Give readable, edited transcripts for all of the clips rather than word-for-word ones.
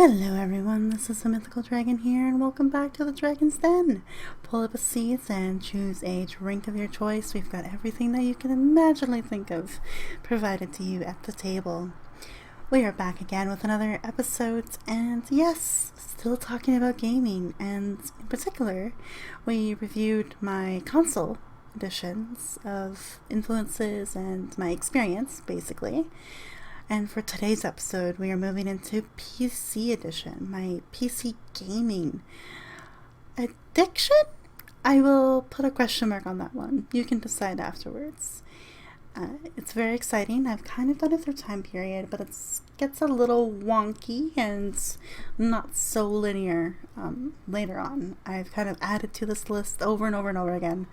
Hello everyone, this is the Mythical Dragon here, and welcome back to the Dragon's Den. Pull up a seat and choose a drink of your choice. We've got everything that you can imaginably think of provided to you at the table. We are back again with another episode, and yes, still talking about gaming, and in particular, we reviewed my console editions of influences and my experience, basically. And for today's episode, we are moving into PC edition, my PC gaming addiction? I will put a question mark on that one. You can decide afterwards. It's very exciting. I've kind of done it through time period, but it gets a little wonky and not so linear later on. I've kind of added to this list over and over and over again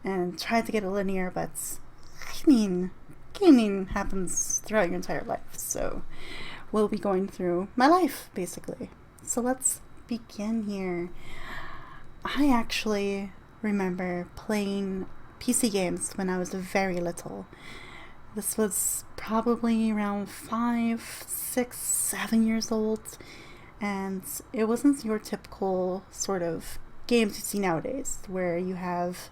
and tried to get it linear, but I mean, gaming happens throughout your entire life, so we'll be going through my life, basically. So let's begin here. I actually remember playing PC games when I was very little. This was probably around 5, 6, 7 years old, and it wasn't your typical sort of games you see nowadays, where you have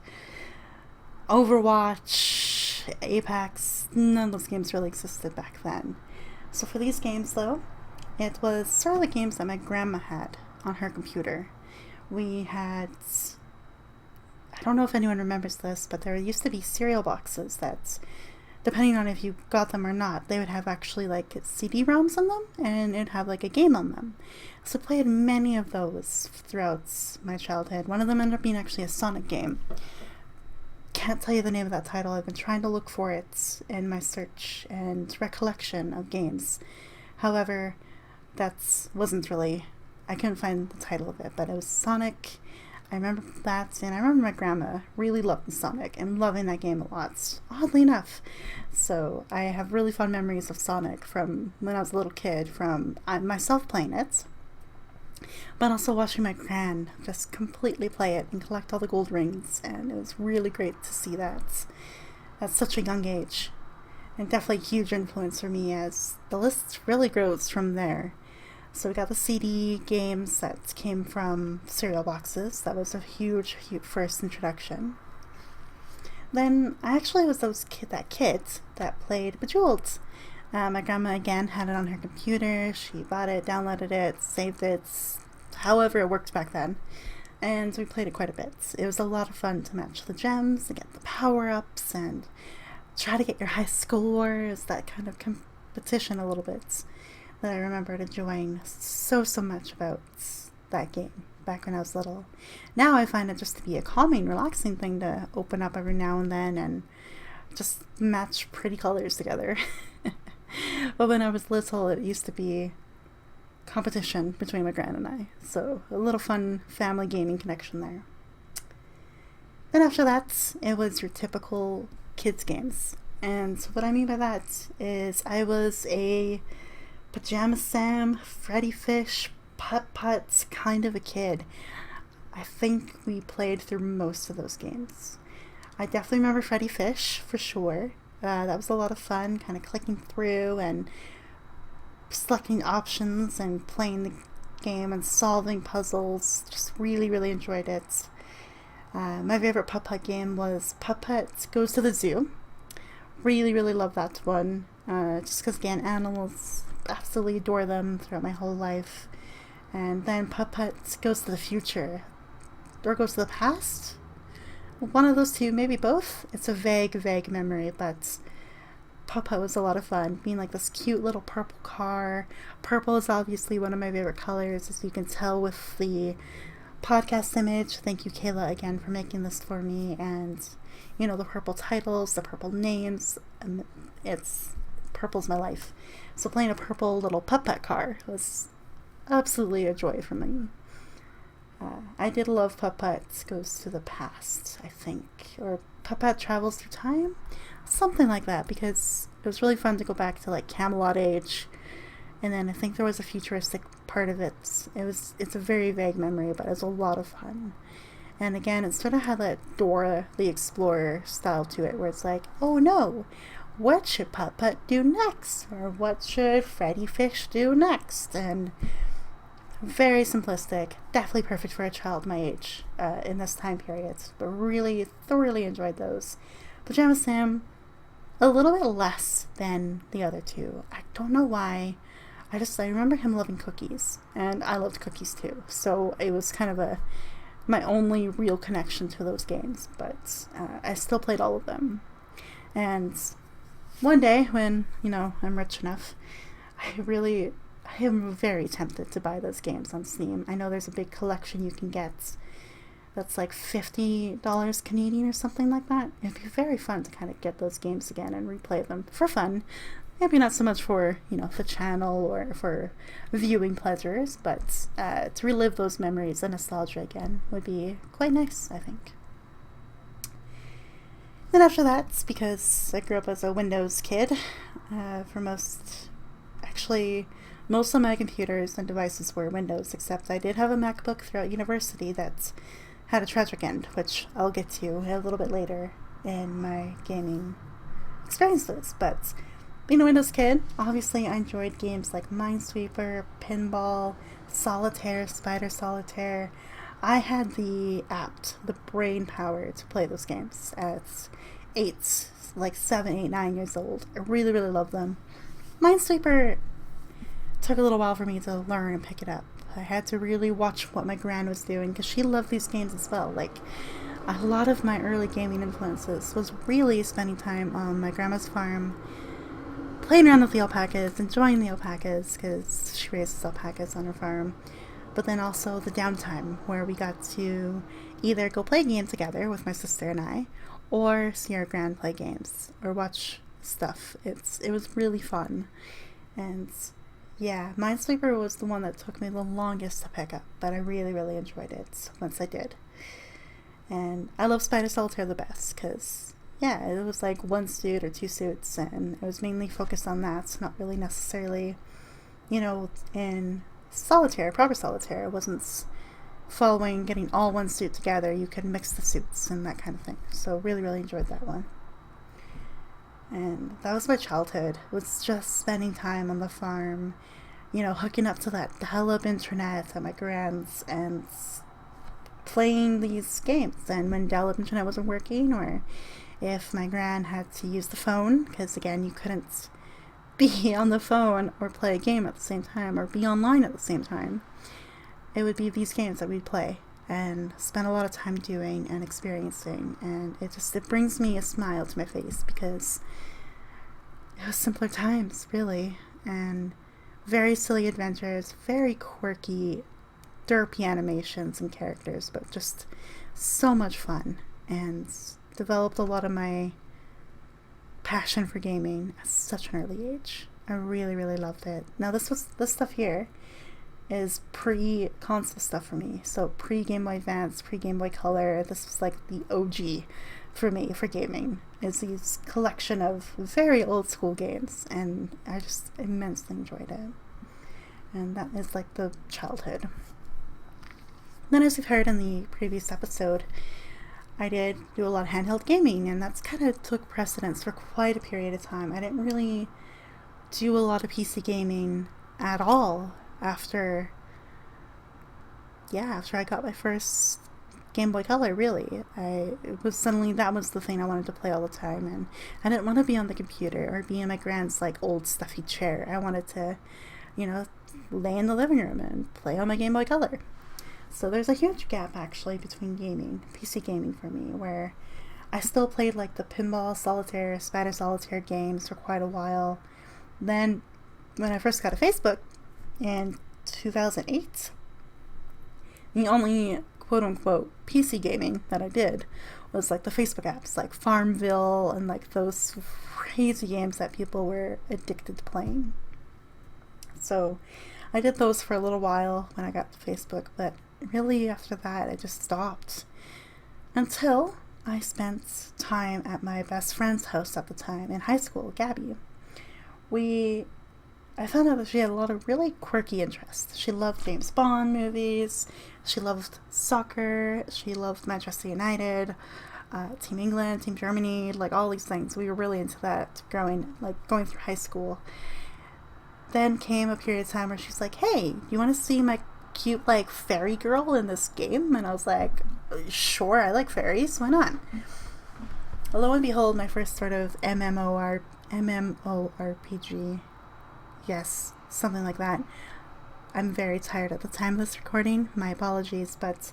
Overwatch, Apex. None of those games really existed back then. So for these games, though, it was sort of the games that my grandma had on her computer. We had, I don't know if anyone remembers this, but there used to be cereal boxes that, depending on if you got them or not, they would have actually like CD-ROMs in them, and it'd have like a game on them. So I played many of those throughout my childhood. One of them ended up being actually a Sonic game. Can't tell you the name of that title. I've been trying to look for it in my search and recollection of games. However, wasn't really, I couldn't find the title of it, but it was Sonic. I remember that, and I remember my grandma really loved Sonic and loving that game a lot, oddly enough. So I have really fond memories of Sonic from when I was a little kid, from myself playing it, but also watching my gran just completely play it and collect all the gold rings, and it was really great to see that at such a young age, and definitely a huge influence for me as the list really grows from there. So we got the CD games that came from cereal boxes. That was a huge first introduction. Then I actually was that kid that played Bejeweled. My grandma, again, had it on her computer. She bought it, downloaded it, saved it, however it worked back then. And we played it quite a bit. It was a lot of fun to match the gems, to get the power-ups, and try to get your high scores, that kind of competition a little bit that I remembered enjoying so much about that game back when I was little. Now I find it just to be a calming, relaxing thing to open up every now and then and just match pretty colors together. But when I was little, it used to be competition between my gran and I. So a little fun family gaming connection there. Then after that, it was your typical kids games. And what I mean by that is I was a Pajama Sam, Freddy Fish, Putt-Putt kind of a kid. I think we played through most of those games. I definitely remember Freddy Fish for sure. That was a lot of fun, kind of clicking through and selecting options and playing the game and solving puzzles. Just really enjoyed it. My favorite Putt-Putt game was Putt-Putt Goes to the Zoo. Really love that one. Just because, again, animals, absolutely adore them throughout my whole life. And then Putt-Putt Goes to the Future. Or Goes to the Past? One of those two, maybe both. It's a vague memory, but Putt-Putt was a lot of fun, being like this cute little purple car. Purple is obviously one of my favorite colors, as you can tell with the podcast image. Thank you, Kayla, again for making this for me. And, you know, the purple titles, the purple names. Purple's my life. So playing a purple little Putt-Putt car was absolutely a joy for me. I did love Putt-Putt Goes to the Past, I think, or Putt-Putt Travels Through Time, something like that, because it was really fun to go back to like Camelot age, and then I think there was a futuristic part of it. It's a very vague memory, but it was a lot of fun. And again, it sort of had that Dora the Explorer style to it, where it's like, oh no, what should Putt-Putt do next? Or what should Freddy Fish do next? And Very simplistic, definitely perfect for a child my age in this time period, but really thoroughly enjoyed those. Pajama Sam, a little bit less than the other two. I don't know why. I remember him loving cookies, and I loved cookies too, so it was kind of my only real connection to those games, but I still played all of them. And one day when, I'm rich enough, I am very tempted to buy those games on Steam. I know there's a big collection you can get that's like $50 Canadian or something like that. It'd be very fun to kind of get those games again and replay them for fun. Maybe not so much for, the channel or for viewing pleasures, but to relive those memories and nostalgia again would be quite nice, I think. Then after that, because I grew up as a Windows kid, most of my computers and devices were Windows, except I did have a MacBook throughout university that had a Dragyn, which I'll get to a little bit later in my gaming experiences. But being a Windows kid, obviously I enjoyed games like Minesweeper, Pinball, Solitaire, Spider Solitaire. I had the brain power to play those games at 7, 8, 9 years old. I really, really loved them. Minesweeper took a little while for me to learn and pick it up. I had to really watch what my gran was doing because she loved these games as well. Like, a lot of my early gaming influences was really spending time on my grandma's farm, playing around with the alpacas, enjoying the alpacas because she raises alpacas on her farm. But then also the downtime where we got to either go play a game together with my sister and I, or see our gran play games or watch stuff. It was really fun. And yeah, Minesweeper was the one that took me the longest to pick up, but I really, really enjoyed it once I did. And I love Spider Solitaire the best because, yeah, it was like one suit or two suits, and it was mainly focused on that, not really necessarily, in solitaire, proper solitaire. It wasn't following getting all one suit together. You could mix the suits and that kind of thing. So really, really enjoyed that one. And that was my childhood, was just spending time on the farm, hooking up to that dial-up internet at my grand's and playing these games. And when dial-up internet wasn't working, or if my gran had to use the phone, because again, you couldn't be on the phone or play a game at the same time or be online at the same time, it would be these games that we'd play and spend a lot of time doing and experiencing, and it brings me a smile to my face because it was simpler times, really, and very silly adventures, very quirky, derpy animations and characters, but just so much fun, and developed a lot of my passion for gaming at such an early age. I really, really loved it. Now this stuff here is pre-console stuff for me. So pre-Game Boy Advance, pre-Game Boy Color. This was like the OG for me for gaming. It's these collection of very old school games, and I just immensely enjoyed it. And that is like the childhood. Then, as you've heard in the previous episode, I did do a lot of handheld gaming, and that's kind of took precedence for quite a period of time. I didn't really do a lot of PC gaming at all after I got my first Game Boy Color, really. That was the thing I wanted to play all the time, and I didn't want to be on the computer or be in my grand's like old stuffy chair. I wanted to, lay in the living room and play on my Game Boy Color. So there's a huge gap actually between PC gaming for me, where I still played like the Pinball, Solitaire, Spider Solitaire games for quite a while. Then when I first got a Facebook in 2008, the only quote-unquote PC gaming that I did was like the Facebook apps, like Farmville and like those crazy games that people were addicted to playing. So I did those for a little while when I got to Facebook, but really after that I just stopped until I spent time at my best friend's house at the time in high school, Gabby. I found out that she had a lot of really quirky interests. She loved James Bond movies, she loved soccer, she loved Manchester United, Team England, Team Germany, like all these things. We were really into that going through high school. Then came a period of time where she's like, hey, you want to see my cute, like, fairy girl in this game. And I was like, sure, I like fairies, why not? Lo and behold, my first sort of MMORPG, yes, something like that. I'm very tired at the time of this recording, my apologies, but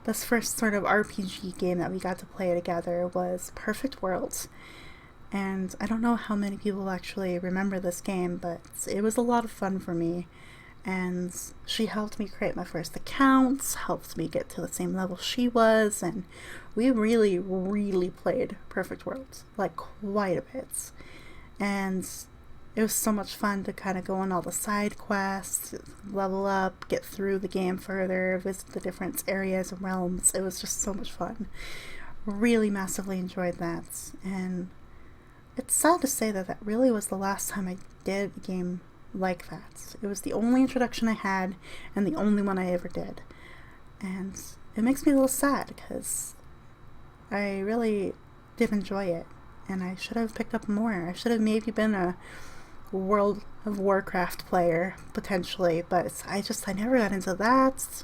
this first sort of RPG game that we got to play together was Perfect World. And I don't know how many people actually remember this game, but it was a lot of fun for me. And she helped me create my first account, helped me get to the same level she was, and we really, really played Perfect World, like, quite a bit. And it was so much fun to kind of go on all the side quests, level up, get through the game further, visit the different areas and realms. It was just so much fun. Really massively enjoyed that. And it's sad to say that that really was the last time I did a game like that. It was the only introduction I had and the only one I ever did. And it makes me a little sad because I really did enjoy it. And I should have picked up more. I should have maybe been a World of Warcraft player, potentially, but I never got into that,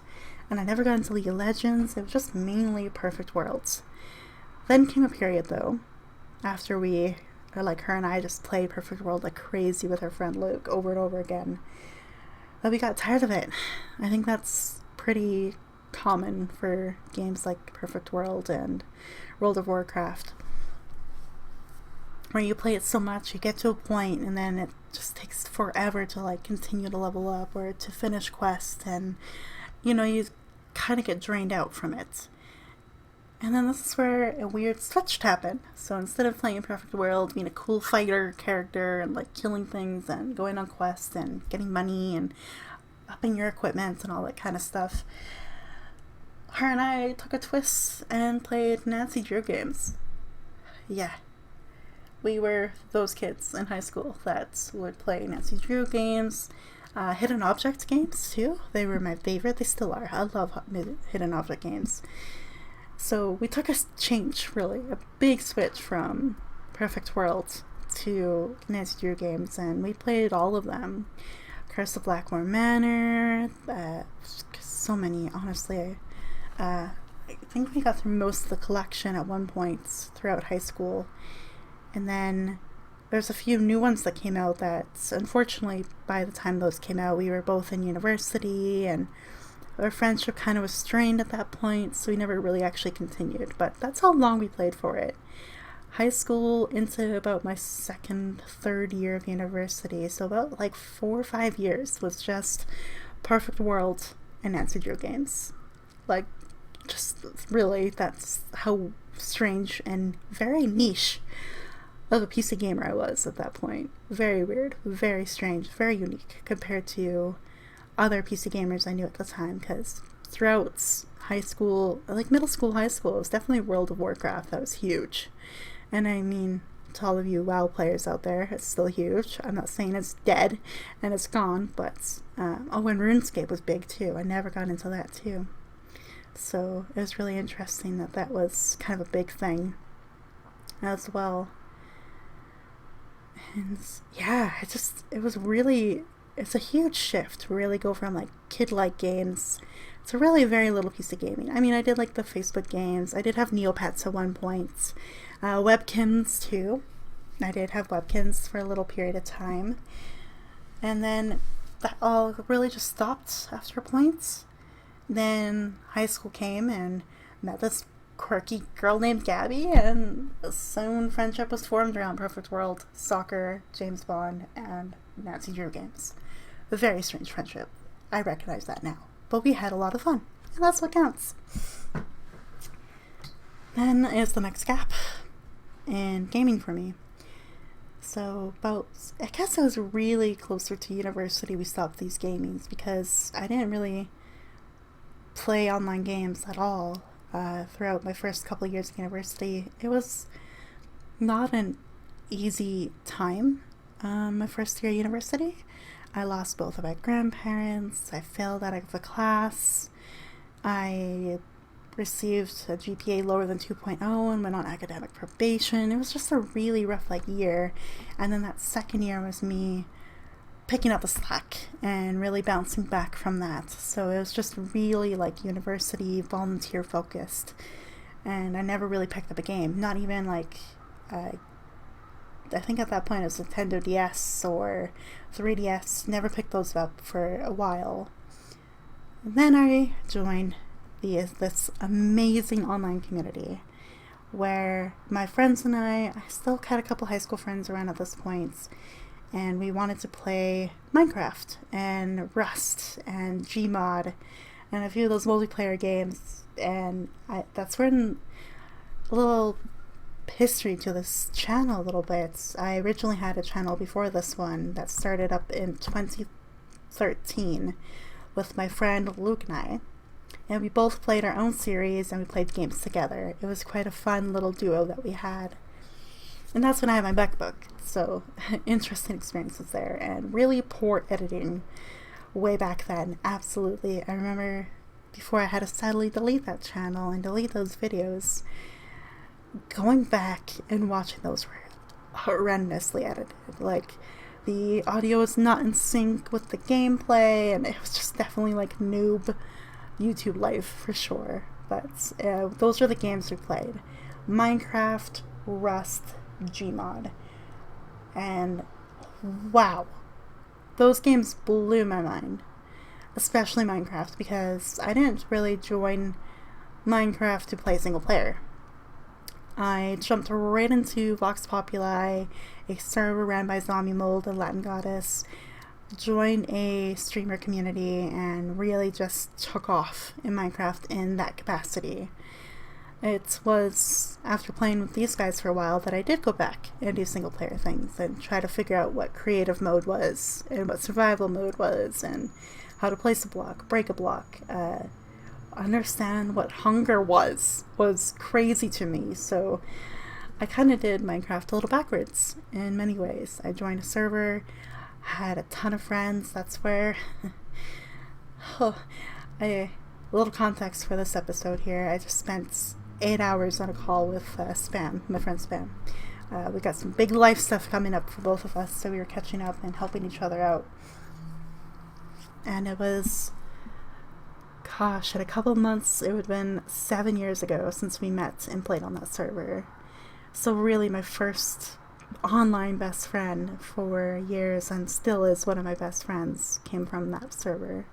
and I never got into League of Legends. It was just mainly Perfect Worlds. Then came a period, though, after her and I just played Perfect World like crazy with her friend Luke over and over again, that we got tired of it. I think that's pretty common for games like Perfect World and World of Warcraft, where you play it so much, you get to a point, and then it just takes forever to, like, continue to level up or to finish quests, and, you know, you kind of get drained out from it. And then this is where a weird switch happened. So instead of playing Perfect World, being a cool fighter character and, like, killing things and going on quests and getting money and upping your equipment and all that kind of stuff, her and I took a twist and played Nancy Drew games. Yeah. We were those kids in high school that would play Nancy Drew games, hidden object games too. They were my favorite. They still are. I love hidden object games. So we took a change, really, a big switch from Perfect World to Nancy Drew games, and we played all of them. Curse of Blackmore Manor, so many, honestly. I think we got through most of the collection at one point throughout high school. And then there's a few new ones that came out that, unfortunately, by the time those came out, we were both in university, and our friendship kind of was strained at that point, so we never really actually continued. But that's how long we played for it. High school into about my third year of university, so about like 4 or 5 years was just Perfect World and Nancy Drew games. Like, just really, that's how strange and very niche of a PC gamer I was at that point. Very weird, very strange, very unique compared to other PC gamers I knew at the time, because throughout high school, like middle school, high school, it was definitely World of Warcraft that was huge. And I mean, to all of you WoW players out there, it's still huge. I'm not saying it's dead and it's gone, but and RuneScape was big too. I never got into that too. So it was really interesting that that was kind of a big thing as well. And yeah, it's a huge shift to really go from like kid-like games to really a very little piece of gaming. I mean, I did like the Facebook games. I did have Neopets at one point. Webkins too. I did have Webkins for a little period of time. And then that all really just stopped after a point. Then high school came and met this quirky girl named Gabby, and soon friendship was formed around Perfect World, soccer, James Bond, and Nancy Drew games. A very strange friendship. I recognize that now. But we had a lot of fun, and that's what counts. Then is the next gap in gaming for me. So I guess I was really closer to university we stopped these gamings, because I didn't really play online games at all throughout my first couple of years of university. It was not an easy time. My first year of university, I lost both of my grandparents. I failed out of a class. I received a GPA lower than 2.0 and went on academic probation. It was just a really rough year. And then that second year was me picking up the slack and really bouncing back from that. So it was just really like university volunteer focused, and I never really picked up a game. Not even like I think at that point it was Nintendo DS or 3DS. Never picked those up for a while. And then I joined this amazing online community where my friends and I still had a couple high school friends around at this point, and we wanted to play Minecraft and Rust and Gmod and a few of those multiplayer games. And that's when a little history to this channel a little bit. I originally had a channel before this one that started up in 2013 with my friend Luke and we both played our own series and we played games together. It was quite a fun little duo that we had. And that's when I had my MacBook. So interesting experiences there, and really poor editing way back then. Absolutely. I remember before I had to sadly delete that channel and delete those videos, going back and watching those were horrendously edited. Like, the audio is not in sync with the gameplay, and it was just definitely like noob YouTube life for sure. But those are the games we played: Minecraft, Rust, Gmod. And wow, those games blew my mind, especially Minecraft, because I didn't really join Minecraft to play single player. I jumped right into Vox Populi, a server ran by Zombie Mold and Latin Goddess, joined a streamer community, and really just took off in Minecraft in that capacity. It was after playing with these guys for a while that I did go back and do single player things and try to figure out what creative mode was and what survival mode was and how to place a block, break a block, understand what hunger was crazy to me. So I kind of did Minecraft a little backwards in many ways. I joined a server, had a ton of friends. That's where a little context for this episode here. I just spent 8 hours on a call with Spam, my friend Spam. We got some big life stuff coming up for both of us, so we were catching up and helping each other out. And it was, gosh, in a couple of months, it would have been 7 years ago since we met and played on that server. So really my first online best friend for years, and still is one of my best friends, came from that server.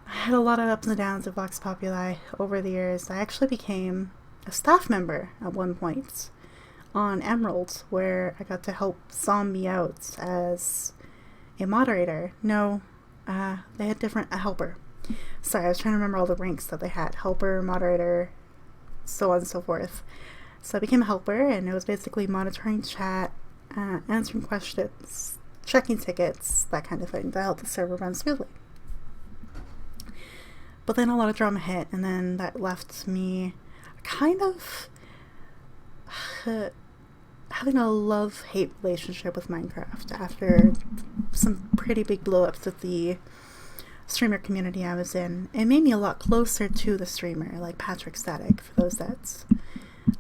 I had a lot of ups and downs of Vox Populi over the years. I actually became a staff member at one point on Emerald, where I got to help Zombie out as a moderator. No, they had a helper. Sorry, I was trying to remember all the ranks that they had. Helper, moderator, so on and so forth. So I became a helper, and it was basically monitoring chat, answering questions, checking tickets, that kind of thing, to help the server run smoothly. But then a lot of drama hit, and then that left me kind of having a love-hate relationship with Minecraft after some pretty big blow-ups with the streamer community I was in. It made me a lot closer to the streamer, like Patrick Static, for those that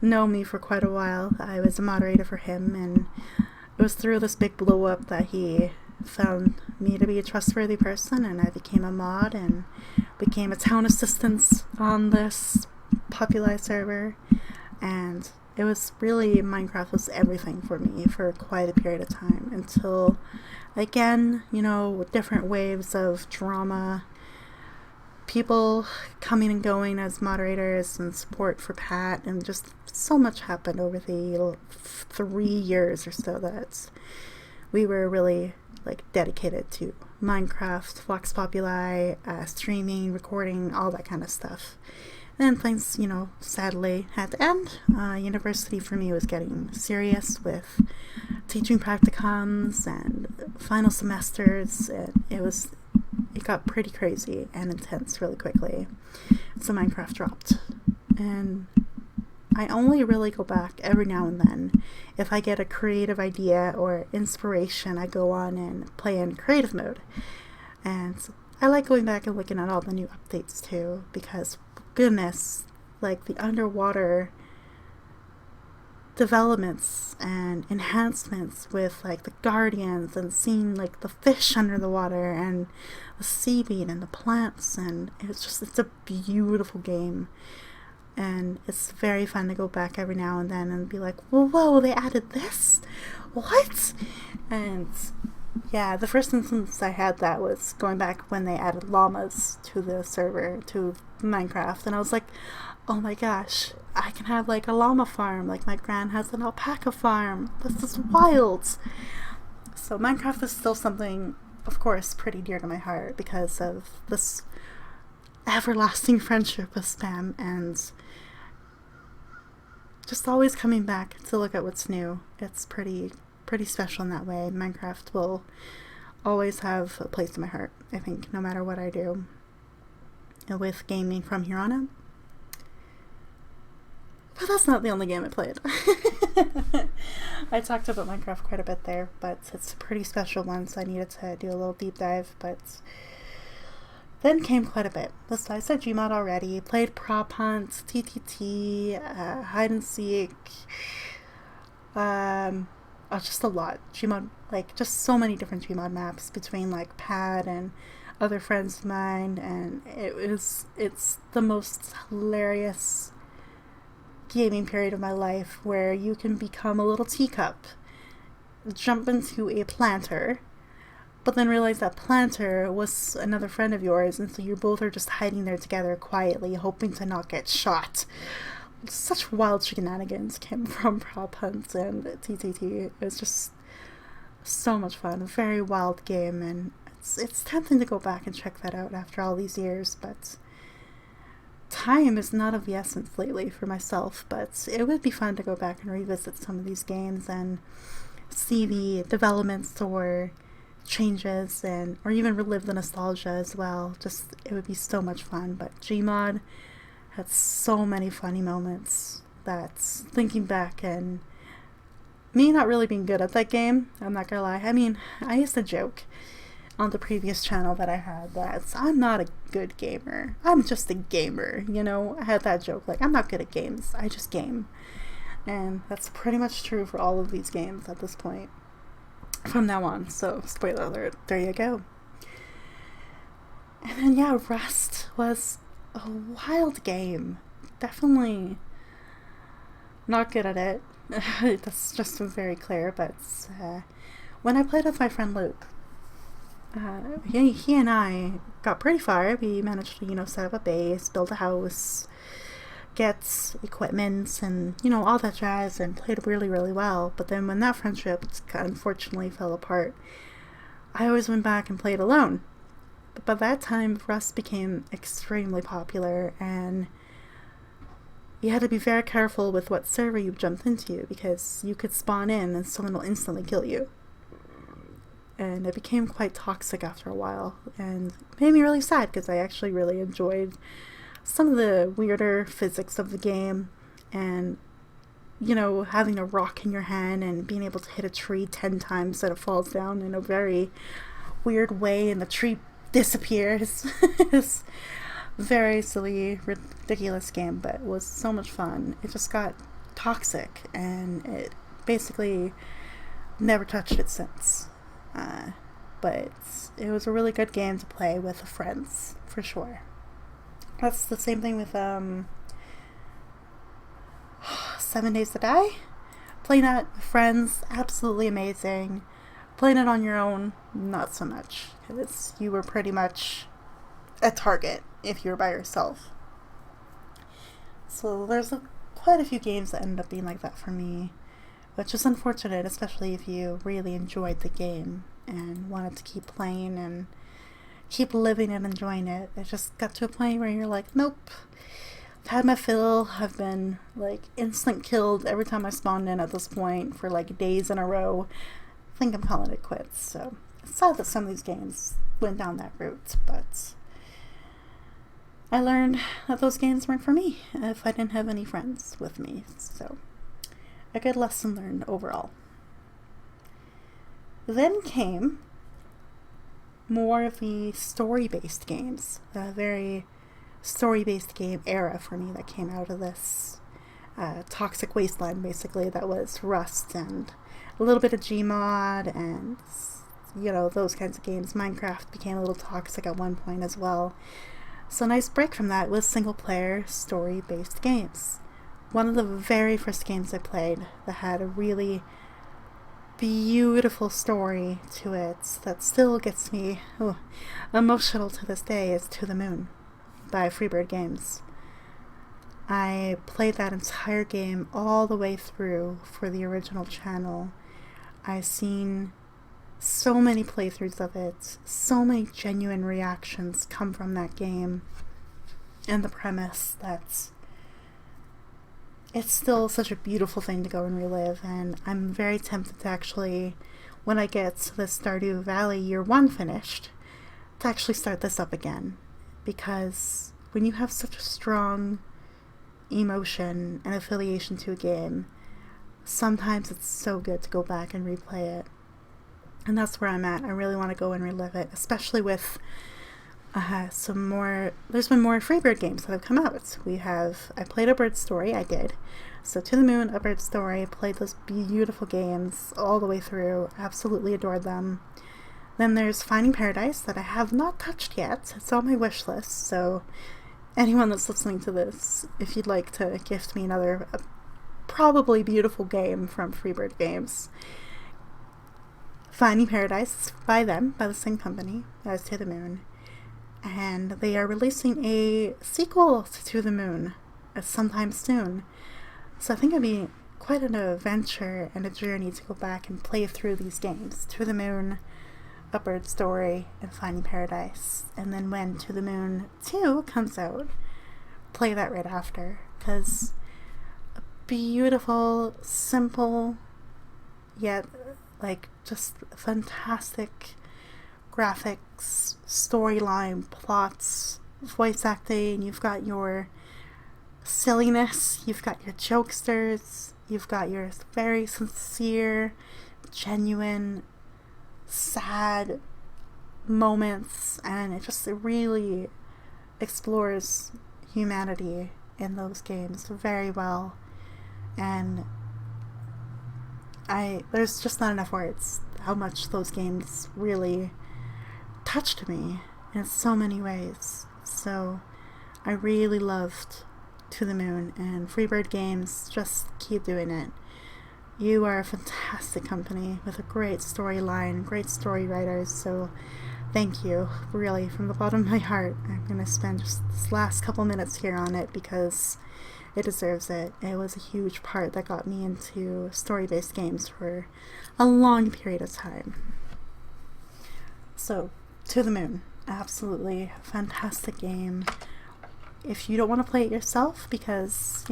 know me for quite a while. I was a moderator for him, and it was through this big blow-up that he found me to be a trustworthy person, and I became a mod and became a town assistant on this Populi server. And it was really, Minecraft was everything for me for quite a period of time, until, again, with different waves of drama, people coming and going as moderators and support for Pat, and just so much happened over the 3 years or so that we were really dedicated to Minecraft, Vox Populi, streaming, recording, all that kind of stuff. And then things, sadly had to end. University for me was getting serious with teaching practicums and final semesters. It got pretty crazy and intense really quickly. So Minecraft dropped. And I only really go back every now and then. If I get a creative idea or inspiration, I go on and play in creative mode. And I like going back and looking at all the new updates too, because goodness, the underwater developments and enhancements with like the guardians and seeing like the fish under the water and the seaweed and the plants, and it's a beautiful game. And it's very fun to go back every now and then and be like, whoa, they added this? What? And yeah, the first instance I had that was going back when they added llamas to the server, to Minecraft. And I was like, oh my gosh, I can have like a llama farm, like my gran has an alpaca farm. This is wild. So Minecraft is still something, of course, pretty dear to my heart because of this everlasting friendship with Spam, and just always coming back to look at what's new. It's pretty special in that way. Minecraft will always have a place in my heart, I think, no matter what I do with gaming from here on out. But that's not the only game I played. I talked about Minecraft quite a bit there, but it's a pretty special one, so I needed to do a little deep dive. But then came quite a bit. So I said Gmod already. Played Prop Hunt, TTT, Hide and Seek. Just a lot. Gmod, like, just so many different Gmod maps between, like, Pad and other friends of mine. And it's the most hilarious gaming period of my life where you can become a little teacup, jump into a planter, but then realize that planter was another friend of yours, and so you both are just hiding there together quietly, hoping to not get shot. Such wild shenanigans came from Prop Hunt and TTT. It was just so much fun. A very wild game, and it's tempting to go back and check that out after all these years, but time is not of the essence lately for myself. But it would be fun to go back and revisit some of these games and see the developments or changes, and or even relive the nostalgia as well. Just, it would be so much fun. But Gmod had so many funny moments that, thinking back, and me not really being good at that game, I'm not gonna lie. I mean, I used to joke on the previous channel that I had that I'm not a good gamer. I'm just a gamer, you know? I had that joke, like, I'm not good at games. I just game. And that's pretty much true for all of these games at this point, from now on. So, spoiler alert, there you go. And then, yeah, Rust was a wild game. Definitely not good at it. That's just very clear. But when I played with my friend Luke, he and I got pretty far. We managed to, set up a base, build a house, get equipment, and, all that jazz, and played really, really well. But then when that friendship unfortunately fell apart, I always went back and played alone. But by that time, Rust became extremely popular, and you had to be very careful with what server you jumped into, because you could spawn in and someone will instantly kill you. And it became quite toxic after a while, and made me really sad, because I actually really enjoyed some of the weirder physics of the game, and, having a rock in your hand and being able to hit a tree 10 times that it falls down in a very weird way and the tree disappears. It's very silly, ridiculous game, but it was so much fun. It just got toxic, and it basically never touched it since. But it was a really good game to play with friends, for sure. That's the same thing with 7 Days to Die. Playing that with friends, absolutely amazing. Playing it on your own, not so much, because you were pretty much a target if you were by yourself. So there's quite a few games that ended up being like that for me, which is unfortunate, especially if you really enjoyed the game and wanted to keep playing and keep living and enjoying it. It just got to a point where you're like, nope, I've had my fill. I've been instant killed every time I spawned in at this point for days in a row. I think I'm calling it quits. So it's sad that some of these games went down that route, but I learned that those games weren't for me if I didn't have any friends with me. So a good lesson learned overall. Then came more of the story-based games, a very story-based game era for me that came out of this. toxic wasteland, basically, that was Rust and a little bit of Gmod and, you know, those kinds of games. Minecraft became a little toxic at one point as well. So a nice break from that was single-player, story-based games. One of the very first games I played that had a really beautiful story to it that still gets me emotional to this day is To the Moon by Freebird Games. I played that entire game all the way through for the original channel. I've seen so many playthroughs of it, so many genuine reactions come from that game, and the premise that it's still such a beautiful thing to go and relive. And I'm very tempted to actually, when I get the Stardew Valley Year 1 finished, to actually start this up again, because when you have such a strong emotion and affiliation to a game, sometimes it's so good to go back and replay it. And that's where I'm at. I really want to go and relive it, especially with there's been more Freebird games that have come out. I played A Bird's Story, I did. So To the Moon, A Bird's Story, played those beautiful games all the way through, absolutely adored them. Then there's Finding Paradise that I have not touched yet. It's on my wish list, so anyone that's listening to this, if you'd like to gift me another probably beautiful game from Freebird Games. Finding Paradise by the same company as To the Moon. And they are releasing a sequel to the Moon sometime soon. So I think it'd be quite an adventure and a journey to go back and play through these games. To the Moon, A Bird's Story, and Finding Paradise. And then when To the Moon 2 comes out, play that right after. Because a beautiful, simple, yet just fantastic graphics, storyline, plots, voice acting. You've got your silliness, you've got your jokesters, you've got your very sincere, genuine, sad moments, and it really explores humanity in those games very well. And there's just not enough words how much those games really touched me in so many ways. So I really loved To the Moon, and Freebird Games, just keep doing it. You are a fantastic company with a great storyline, great story writers, so thank you, really, from the bottom of my heart. I'm going to spend just this last couple minutes here on it because it deserves it. It was a huge part that got me into story-based games for a long period of time. So, To the Moon, absolutely fantastic game. If you don't want to play it yourself because,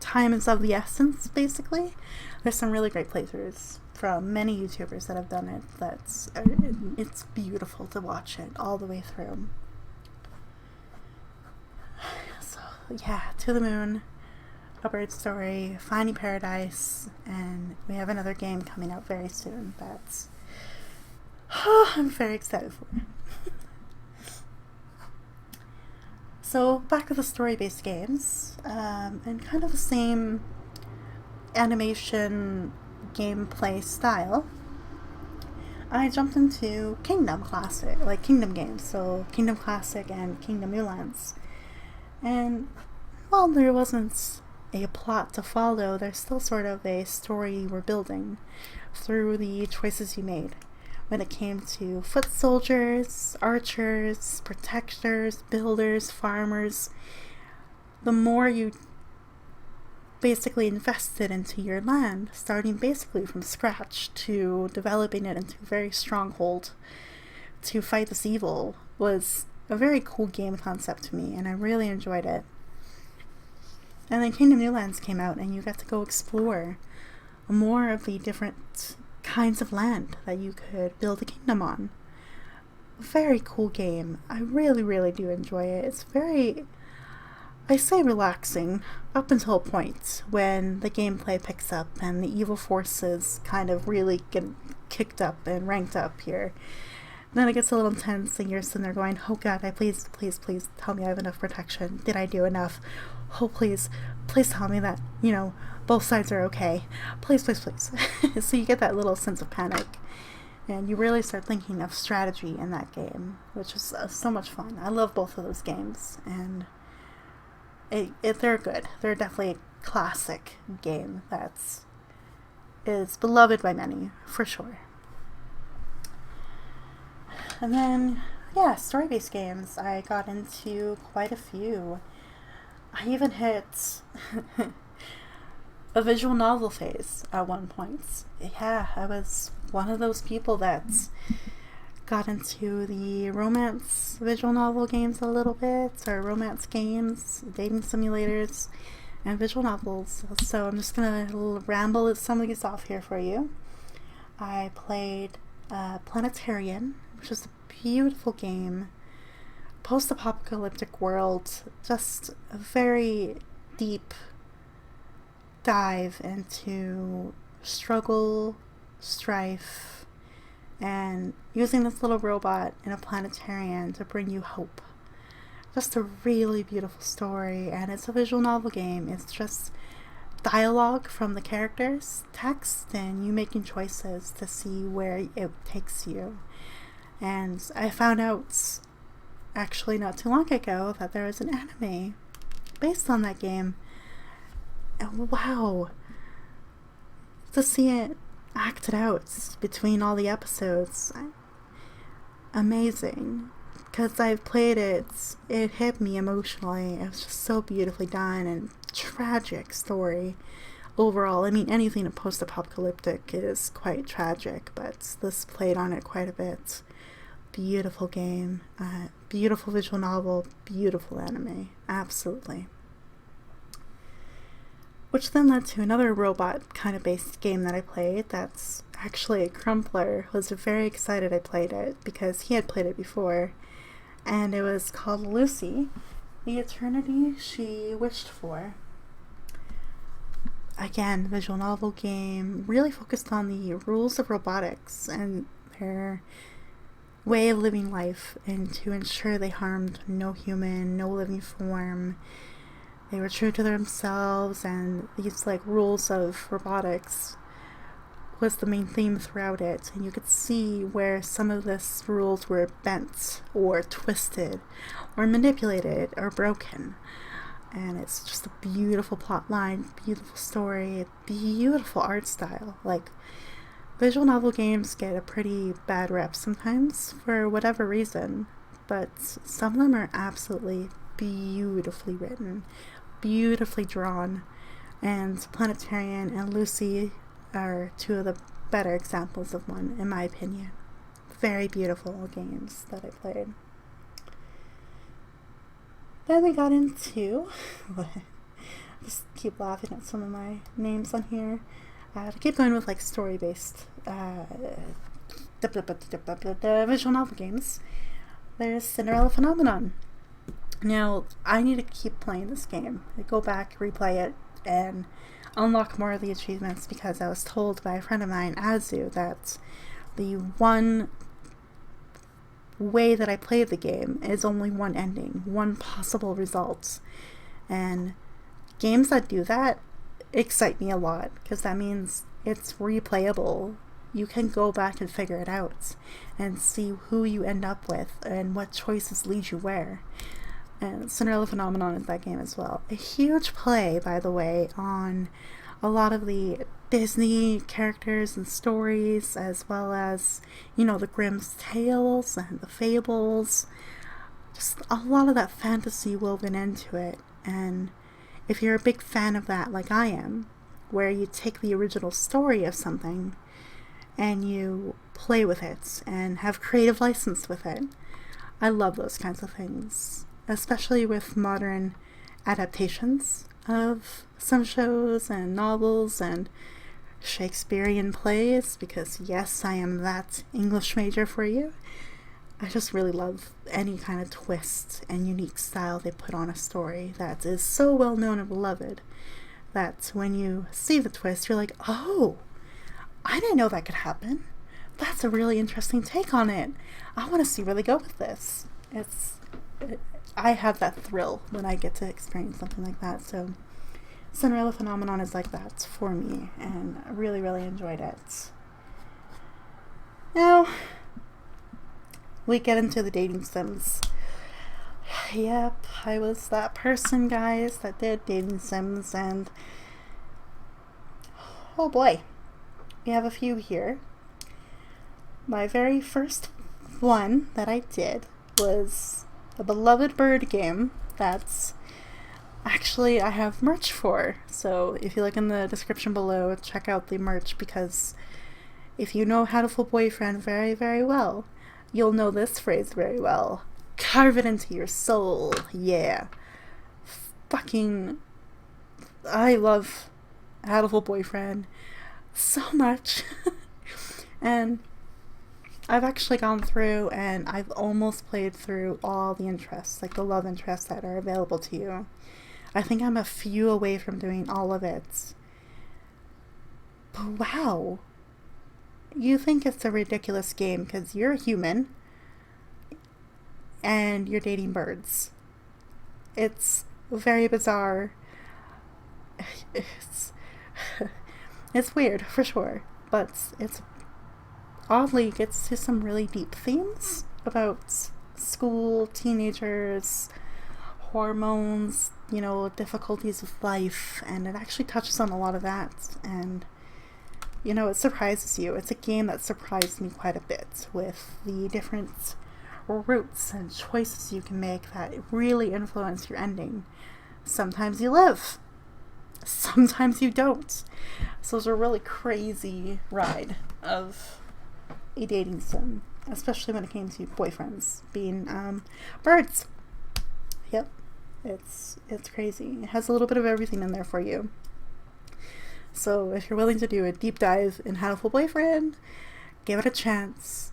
time is of the essence, basically, there's some really great playthroughs from many YouTubers that have done it. It's beautiful to watch it all the way through. So, yeah, To the Moon, A Bird's Story, Finding Paradise, and we have another game coming out very soon that's I'm very excited for. So back to the story-based games, and kind of the same animation gameplay style. I jumped into Kingdom games, so Kingdom Classic and Kingdom New Lands. And while there wasn't a plot to follow, there's still sort of a story you were building through the choices you made. When it came to foot soldiers, archers, protectors, builders, farmers, the more you basically invested into your land, starting basically from scratch to developing it into a very stronghold to fight this evil, was a very cool game concept to me, and I really enjoyed it. And then Kingdom New Lands came out, and you got to go explore more of the different kinds of land that you could build a kingdom on. Very cool game. I really, really do enjoy it. It's very, I say relaxing, up until a point when the gameplay picks up and the evil forces kind of really get kicked up and ranked up here. Then it gets a little intense and you're sitting there going, oh God, please tell me I have enough protection. Did I do enough? Oh, please tell me that, both sides are okay. Please. So you get that little sense of panic. And you really start thinking of strategy in that game, which is so much fun. I love both of those games. And they're good. They're definitely a classic game is beloved by many, for sure. And then, story-based games. I got into quite a few. I even hit a visual novel phase at one point. Yeah, I was one of those people that got into the romance visual novel games a little bit, or romance games, dating simulators, and visual novels. So I'm just going to ramble some of these off here for you. I played Planetarian, which is a beautiful game. Post-apocalyptic world, just a very deep dive into struggle, strife, and using this little robot in a planetarium to bring you hope. Just a really beautiful story, and it's a visual novel game. It's just dialogue from the characters, text, and you making choices to see where it takes you. And I found out actually not too long ago that there is an anime based on that game. And wow, to see it acted out between all the episodes, amazing. Because I've played it hit me emotionally. It was just so beautifully done, and tragic story overall. I mean, anything in post-apocalyptic is quite tragic, but this played on it quite a bit. Beautiful game, beautiful visual novel, beautiful anime, absolutely. Which then led to another robot kind of based game that I played. That's actually a Crumpler was very excited I played it because he had played it before, and it was called Lucy, the Eternity She Wished For. Again, visual novel game, really focused on the rules of robotics and their way of living life, and to ensure they harmed no human, no living form. They were true to themselves, and these rules of robotics was the main theme throughout it. And you could see where some of these rules were bent or twisted or manipulated or broken. And it's just a beautiful plot line, beautiful story, beautiful art style. Visual novel games get a pretty bad rep sometimes for whatever reason, but some of them are absolutely beautifully written, beautifully drawn, and Planetarian and Lucy are two of the better examples of one, in my opinion. Very beautiful games that I played. Then we got into, just keep laughing at some of my names on here. To keep going with story-based the visual novel games, there's Cinderella Phenomenon. Now, I need to keep playing this game. I go back, replay it, and unlock more of the achievements, because I was told by a friend of mine, Azu, that the one way that I played the game is only one ending, one possible result. And games that do that excite me a lot, because that means it's replayable. You can go back and figure it out and see who you end up with and what choices lead you where. And Cinderella Phenomenon is that game as well. A huge play, by the way, on a lot of the Disney characters and stories, as well as, the Grimm's tales and the fables. Just a lot of that fantasy woven into it. And if you're a big fan of that, like I am, where you take the original story of something and you play with it and have creative license with it, I love those kinds of things, especially with modern adaptations of some shows and novels and Shakespearean plays, because yes, I am that English major for you. I just really love any kind of twist and unique style they put on a story that is so well known and beloved that when you see the twist, you're like, oh, I didn't know that could happen. that's a really interesting take on it. I want to see where they go with this. I have that thrill when I get to experience something like that. So Cinderella Phenomenon is like that for me, and I really, really enjoyed it. Now, we get into the dating sims. Yep, I was that person, guys, that did dating sims, and oh boy, we have a few here. My very first one that I did was a beloved bird game that's actually I have merch for. So if you look in the description below, check out the merch, because if you know How to Fool Boyfriend very, very well, you'll know this phrase very well. Carve it into your soul. Yeah. Fucking, I love How to Fool Boyfriend so much. And I've actually gone through and I've almost played through all the interests, like the love interests that are available to you. I think I'm a few away from doing all of it. But wow. You think it's a ridiculous game because you're a human and you're dating birds. It's very bizarre. It's weird for sure, but it's oddly gets to some really deep themes about school, teenagers, hormones, difficulties with life, and it actually touches on a lot of that, and it surprises you. It's a game that surprised me quite a bit with the different routes and choices you can make that really influence your ending. Sometimes you live, sometimes you don't. So it's a really crazy ride of a dating sim, especially when it came to boyfriends being birds. Yep, it's crazy. It has a little bit of everything in there for you. So if you're willing to do a deep dive in How to Fool Boyfriend, give it a chance,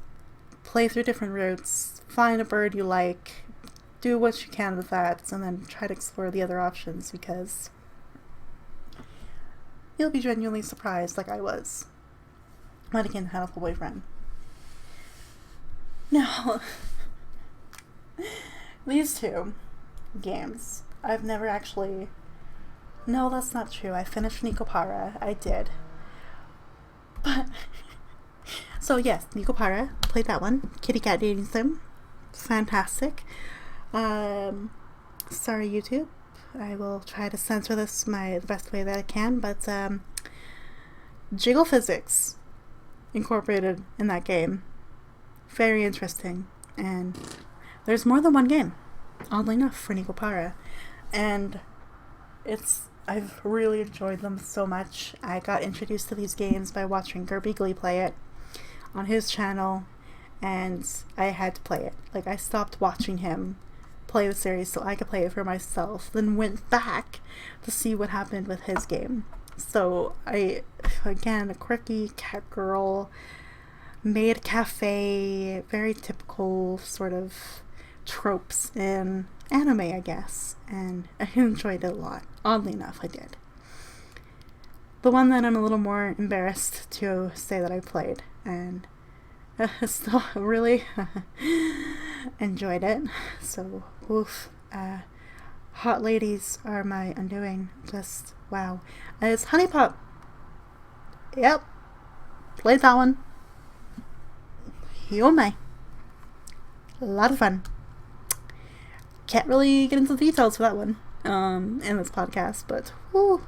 play through different routes, find a bird you like, do what you can with that, and then try to explore the other options, because you'll be genuinely surprised, like I was when it came to How to Fool Boyfriend. Now, these two games, I've never actually... No, that's not true. I finished Nikopara. I did. But... So yes, Nikopara. Played that one. Kitty cat dating sim. Fantastic. Sorry, YouTube. I will try to censor this the best way that I can, but jiggle physics incorporated in that game. Very interesting. And there's more than one game, oddly enough, for Nikopara. And I've really enjoyed them so much. I got introduced to these games by watching Gerbeagley play it on his channel, and I had to play it. Like, I stopped watching him play the series so I could play it for myself, then went back to see what happened with his game. So again, a quirky cat girl, maid cafe, very typical sort of tropes in anime, I guess, and I enjoyed it a lot. Oddly enough, I did. The one that I'm a little more embarrassed to say that I played, and still really enjoyed it. So, oof. Hot ladies are my undoing. Just, wow. It's Honey Pop. Yep. Played that one. You may. A lot of fun. Can't really get into the details for that one in this podcast, but whoo.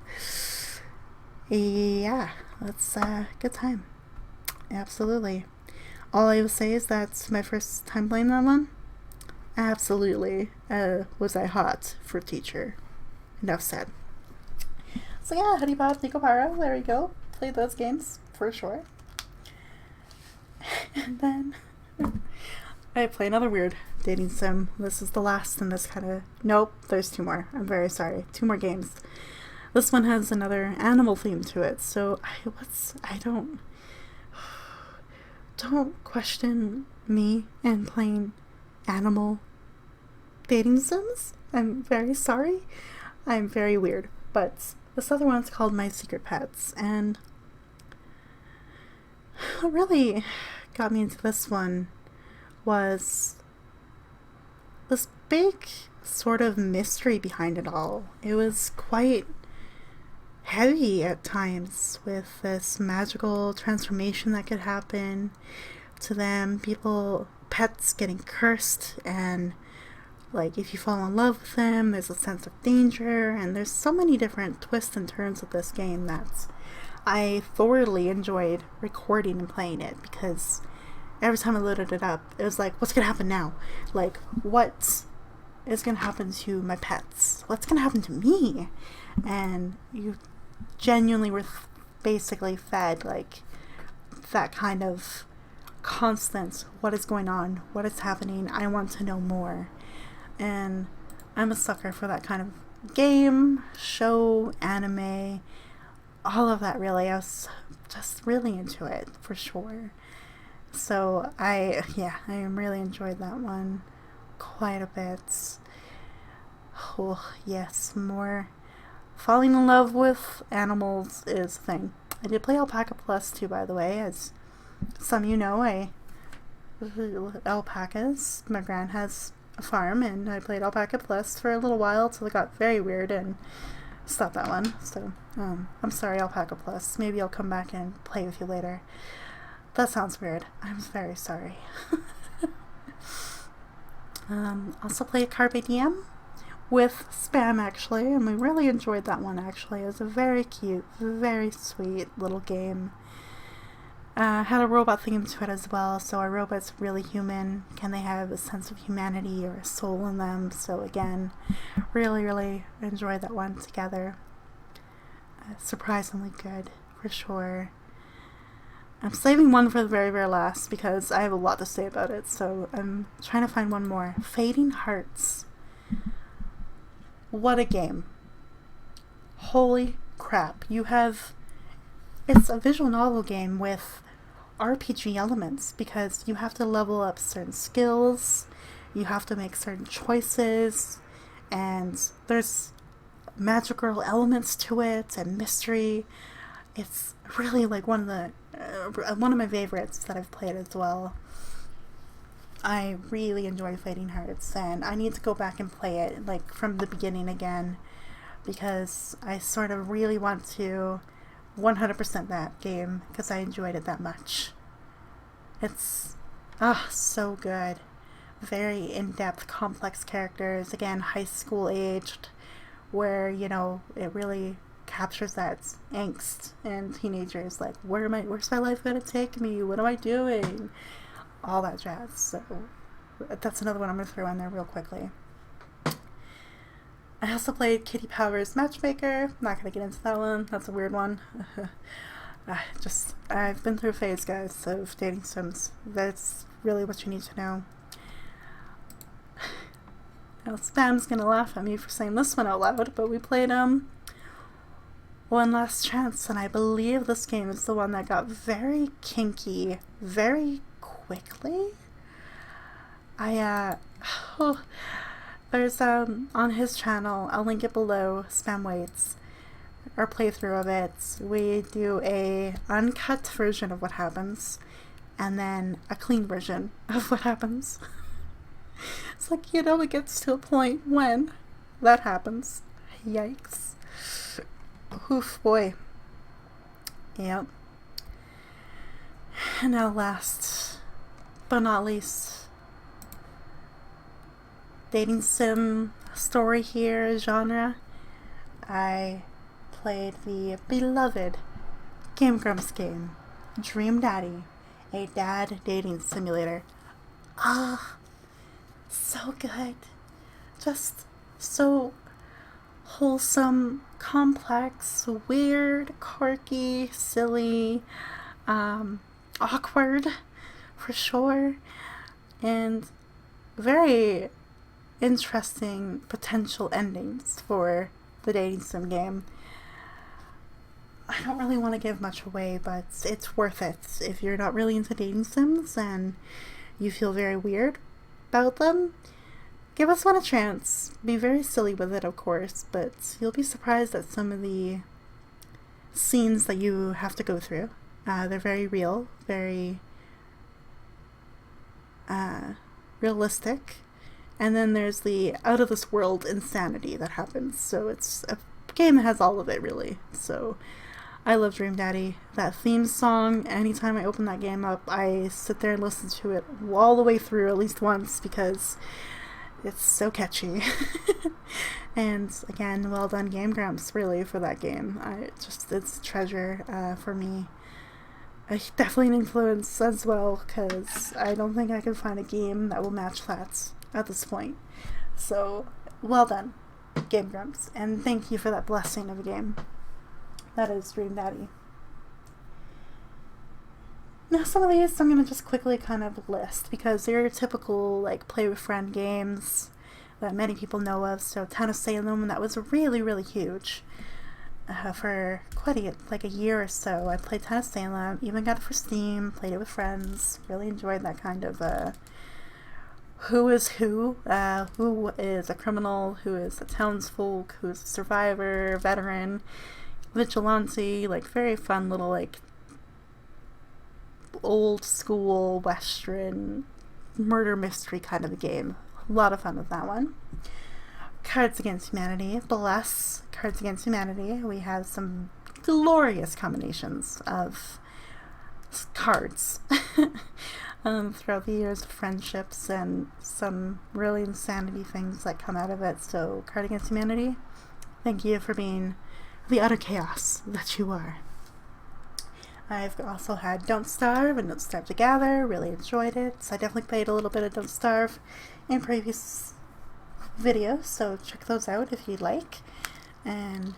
Yeah, that's a good time. Absolutely. All I will say is that's my first time playing that one. Absolutely. Was I hot for teacher? Enough said. So yeah, Honey Pop, Nikopara, there you go. Played those games for sure. And then I play another weird dating sim. This is the last in this kind of... Nope, there's two more. I'm very sorry. 2 more games. This one has another animal theme to it, so don't question me in playing animal dating sims. I'm very sorry. I'm very weird. But this other one's called My Secret Pets, and really got me into this one was this big sort of mystery behind it all. It was quite heavy at times with this magical transformation that could happen to them, pets getting cursed, and like if you fall in love with them, there's a sense of danger, and there's so many different twists and turns of this game that I thoroughly enjoyed recording and playing it, because every time I loaded it up, it was like, what's gonna happen now? Like, what is gonna happen to my pets? What's gonna happen to me? And you genuinely were basically fed like that kind of constant, what is going on? What is happening? I want to know more. And I'm a sucker for that kind of game, show, anime, all of that really. I was just really into it for sure. So I really enjoyed that one quite a bit. Oh yes, more falling in love with animals is a thing. I did play Alpaca Plus too, by the way, as some of you know. Alpacas. My gran has a farm, and I played Alpaca Plus for a little while till it got very weird and stopped that one. So I'm sorry, Alpaca Plus. Maybe I'll come back and play with you later. That sounds weird. I'm very sorry. Also played Carpe Diem with Spam, actually, and we really enjoyed that one, actually. It was a very cute, very sweet little game. Had a robot theme to it as well, so are robots really human? Can they have a sense of humanity or a soul in them? So again, really, really enjoyed that one together. Surprisingly good, for sure. I'm saving one for the very, very last because I have a lot to say about it, so I'm trying to find one more. Fading Hearts. What a game. Holy crap. It's a visual novel game with RPG elements, because you have to level up certain skills, you have to make certain choices, and there's magical elements to it and mystery. It's really like one of my favorites that I've played as well. I really enjoy Fading Hearts, and I need to go back and play it like from the beginning again, because I sort of really want to 100% that game because I enjoyed it that much. It's so good. Very in-depth, complex characters, again, high school aged, where, it really captures that angst and teenagers, like, where's my life gonna take me? What am I doing? All that jazz. So that's another one I'm gonna throw in there real quickly. I also played Kitty Powers Matchmaker. Not gonna get into that one. That's a weird one. I've been through a phase, guys, of dating sims. That's really what you need to know. Now, Spam's gonna laugh at me for saying this one out loud, but we played One Last Chance, and I believe this game is the one that got very kinky very quickly. There's on his channel, I'll link it below, Spam Waits, our playthrough of it. We do a uncut version of what happens, and then a clean version of what happens. It's like, it gets to a point when that happens. Yikes. Oof, boy. Yep. And now last but not least, dating sim story here genre. I played the beloved Game Grumps game, Dream Daddy, a dad dating simulator. So good. Just so wholesome, complex, weird, quirky, silly, awkward for sure, and very interesting potential endings for the dating sim game. I don't really want to give much away, but it's worth it. If you're not really into dating sims and you feel very weird about them, give us one a chance. Be very silly with it, of course, but you'll be surprised at some of the scenes that you have to go through. They're very real, very realistic, and then there's the out of this world insanity that happens. So it's a game that has all of it, really. So I love Dream Daddy. That theme song, anytime I open that game up, I sit there and listen to it all the way through at least once because it's so catchy. And again, well done Game Grumps, really, for that game. It's a treasure for me. Definitely an influence as well, because I don't think I can find a game that will match that at this point. So, well done, Game Grumps, and thank you for that blessing of a game. That is Dream Daddy. Now, some of these I'm going to just quickly kind of list, because they're your typical, like, play with friend games that many people know of. So, Town of Salem, that was really, really huge. For quite a year or so, I played Town of Salem, even got it for Steam, played it with friends, really enjoyed that kind of who is who is a criminal, who is a townsfolk, who is a survivor, veteran, vigilante, like very fun little like old school Western murder mystery kind of a game. A lot of fun with that one. Cards Against Humanity, bless Cards Against Humanity. We have some glorious combinations of cards throughout the years of friendships and some really insanity things that come out of it. So, Card Against Humanity, thank you for being the utter chaos that you are. I've also had Don't Starve and Don't Starve Together, really enjoyed it. So I definitely played a little bit of Don't Starve in previous videos, so check those out if you'd like. And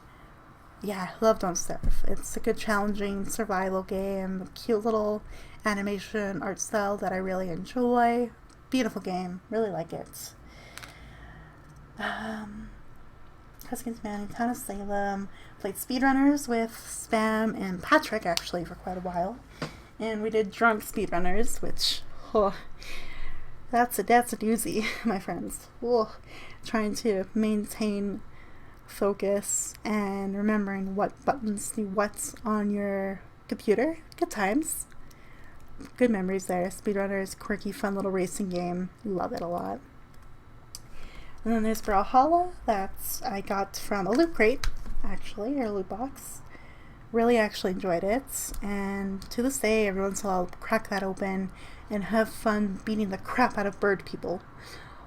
yeah, love Don't Starve. It's a good challenging survival game, cute little animation art style that I really enjoy. Beautiful game, really like it. Against Man, Town of Salem. Played Speedrunners with Spam and Patrick actually for quite a while, and we did Drunk Speedrunners, which that's a doozy, my friends. Trying to maintain focus and remembering what buttons do what's on your computer. Good times. Good memories there. Speedrunners, quirky, fun little racing game. Love it a lot. And then there's Brawlhalla that I got from a loot crate, actually, or a loot box. Really actually enjoyed it. And to this day, every once in a while, I'll crack that open and have fun beating the crap out of bird people.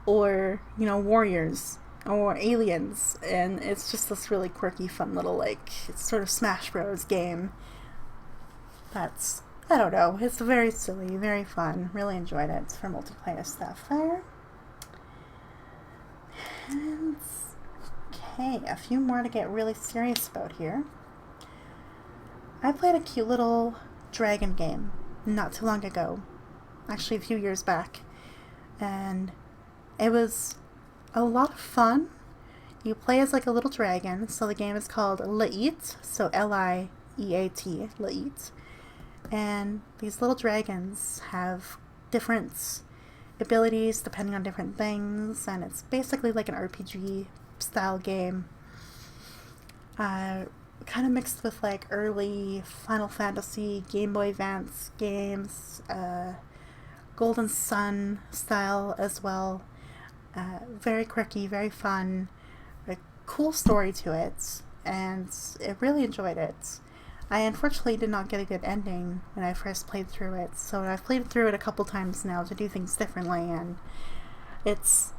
Or, warriors. Or aliens. And it's just this really quirky, fun little, it's sort of Smash Bros. Game. I don't know. It's very silly, very fun. Really enjoyed it for multiplayer stuff there. And, okay, a few more to get really serious about here. I played a cute little Dragyn game not too long ago. Actually, a few years back. And it was a lot of fun. You play as a little dragon, so the game is called La'it, so L-I-E-A-T, La'it. And these little dragons have different abilities depending on different things, and it's basically like an RPG style game. Kind of mixed with early Final Fantasy, Game Boy Advance games, Golden Sun style as well. Very quirky, very fun, a cool story to it, and I really enjoyed it. I unfortunately did not get a good ending when I first played through it, so I've played through it a couple times now to do things differently, and it's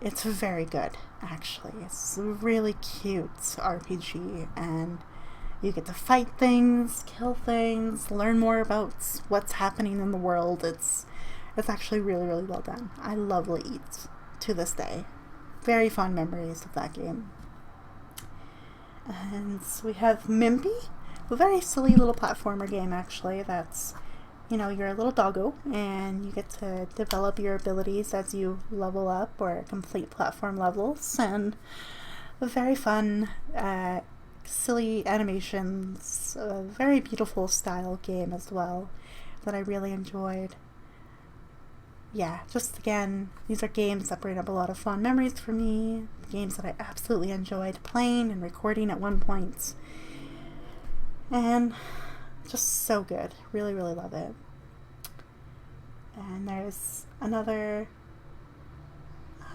very good, actually. It's a really cute RPG, and you get to fight things, kill things, learn more about what's happening in the world. It's actually really, really well done. I love La'it to this day. Very fond memories of that game. And we have Mimpy, a very silly little platformer game, actually, that's, you're a little doggo, and you get to develop your abilities as you level up or complete platform levels, and a very fun, silly animations, a very beautiful style game as well, that I really enjoyed. Yeah, just again, these are games that bring up a lot of fond memories for me, games that I absolutely enjoyed playing and recording at one point. And just so good. Really, really love it. And there's another,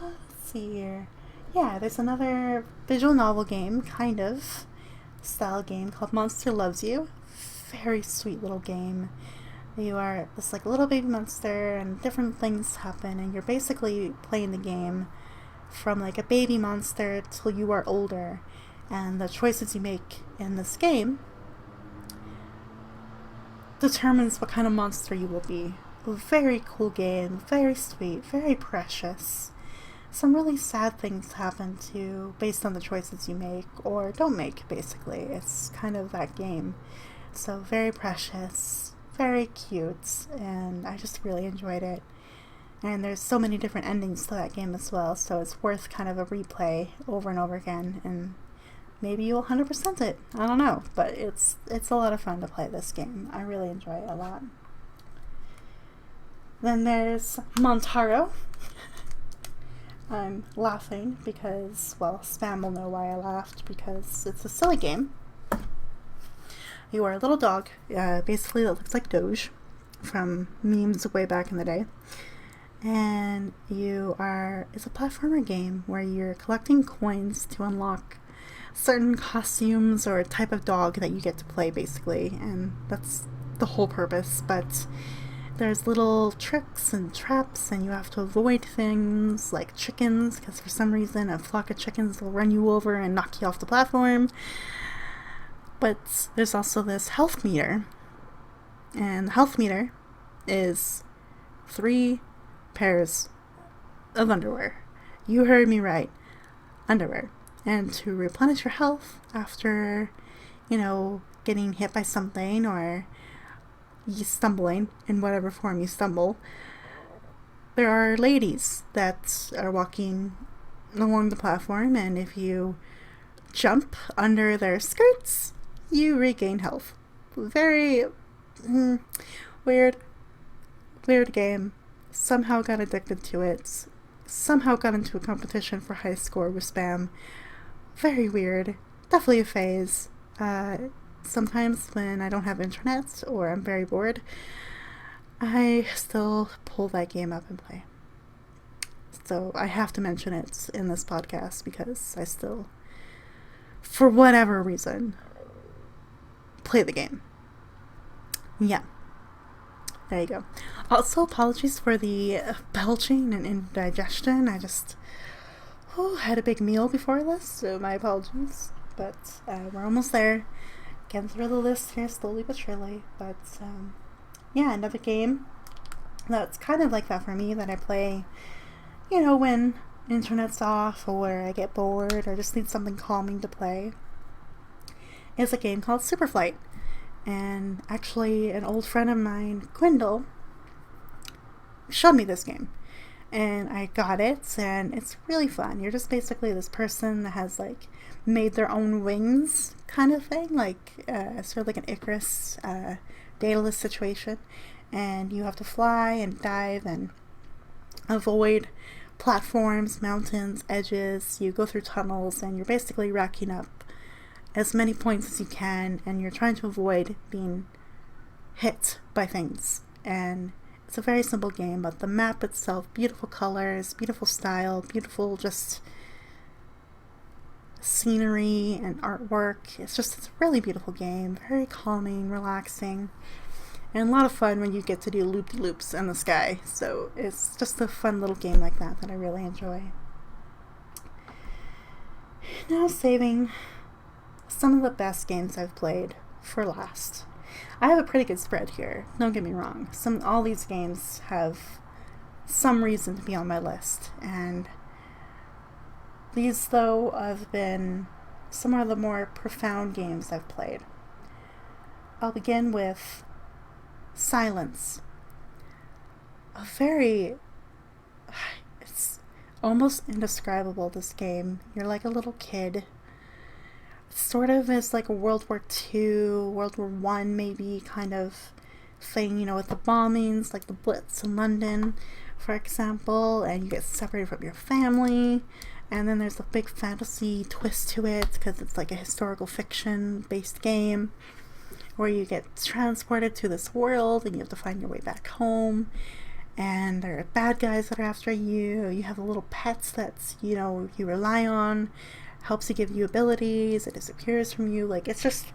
let's see here. Yeah, there's another visual novel game, kind of, style game called Monster Loves You. Very sweet little game. You are this like little baby monster and different things happen, and you're basically playing the game from like a baby monster till you are older, and the choices you make in this game determines what kind of monster you will be. A very cool game, very sweet, very precious. Some really sad things happen too based on the choices you make or don't make, basically. It's kind of that game. So very precious, very cute, and I just really enjoyed it. And there's so many different endings to that game as well, so it's worth kind of a replay over and over again, and maybe you'll 100% it. I don't know, but it's a lot of fun to play this game. I really enjoy it a lot. Then there's Montaro. I'm laughing because, well, Spam will know why I laughed, because it's a silly game. You are a little dog, basically that looks like Doge from memes way back in the day. And it's a platformer game where you're collecting coins to unlock certain costumes or a type of dog that you get to play, basically. And that's the whole purpose, but there's little tricks and traps, and you have to avoid things like chickens, because for some reason a flock of chickens will run you over and knock you off the platform. But there's also this health meter, and the health meter is 3 pairs of underwear. You heard me right, underwear. And to replenish your health after, getting hit by something or you stumbling in whatever form you stumble, there are ladies that are walking along the platform, and if you jump under their skirts, you regain health. Very weird game. Somehow got addicted to it. Somehow got into a competition for high score with Spam. Very weird. Definitely a phase. Sometimes when I don't have internet or I'm very bored, I still pull that game up and play. So I have to mention it in this podcast because I still, for whatever reason, play the game. Yeah. There you go. Also, apologies for the belching and indigestion. I just had a big meal before this, so my apologies. But we're almost there. Getting through the list here slowly but surely. But yeah, another game that's kind of like that for me that I play, when internet's off or I get bored or just need something calming to play, is a game called Superflight. And actually, an old friend of mine, Gwendol, showed me this game. And I got it, and it's really fun. You're just basically this person that has, made their own wings kind of thing. Sort of like an Icarus, Daedalus situation. And you have to fly and dive and avoid platforms, mountains, edges. You go through tunnels, and you're basically racking up as many points as you can, and you're trying to avoid being hit by things. And it's a very simple game, but the map itself, beautiful colors, beautiful style, beautiful just scenery and artwork. It's a really beautiful game, very calming, relaxing, and a lot of fun when you get to do loop-de-loops in the sky. So it's just a fun little game like that I really enjoy. Now saving some of the best games I've played for last. I have a pretty good spread here, don't get me wrong. All these games have some reason to be on my list, and these, though, have been some of the more profound games I've played. I'll begin with Silence. It's almost indescribable, this game. You're like a little kid. Sort of is like a World War II, World War I maybe kind of thing, with the bombings, like the Blitz in London, for example, and you get separated from your family, and then there's a big fantasy twist to it, because it's like a historical fiction-based game, where you get transported to this world, and you have to find your way back home, and there are bad guys that are after you. You have little pets that, you rely on, helps you, give you abilities, it disappears from you. Like, it's just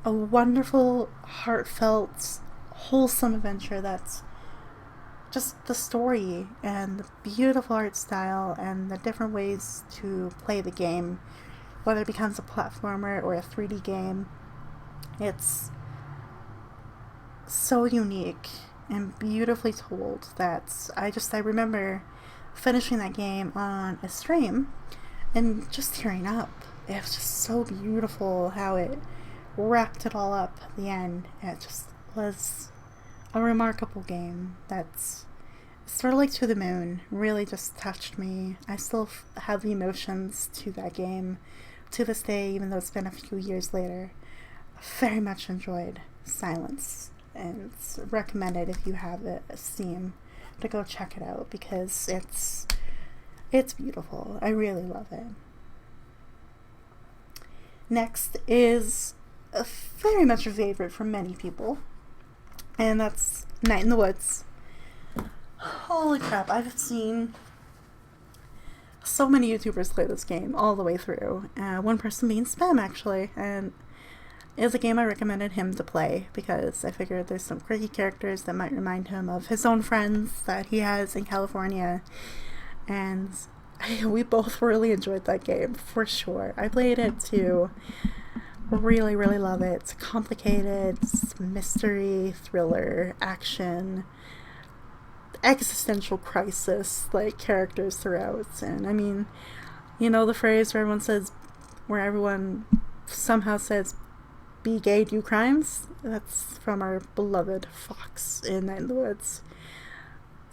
a wonderful, heartfelt, wholesome adventure that's just the story and the beautiful art style and the different ways to play the game, whether it becomes a platformer or a 3D game. It's so unique and beautifully told that I remember finishing that game on a stream and just tearing up. It was just so beautiful how it wrapped it all up at the end. It just was a remarkable game that's sort of like To the Moon. Really just touched me. I still have the emotions to that game to this day, even though it's been a few years later. Very much enjoyed Silence, and it's recommended if you have it Steam to go check it out, because it's beautiful. I really love it. Next is a very much a favorite for many people, and that's Night in the Woods. Holy crap, I've seen so many YouTubers play this game all the way through. One person being Spam, actually, and it's a game I recommended him to play because I figured there's some quirky characters that might remind him of his own friends that he has in California, and we both really enjoyed that game, for sure. I played it too. Really, really love it. It's complicated, it's mystery, thriller, action, existential crisis, like, characters throughout. And I mean, the phrase where everyone somehow says, be gay, do crimes? That's from our beloved Fox in Night in the Woods.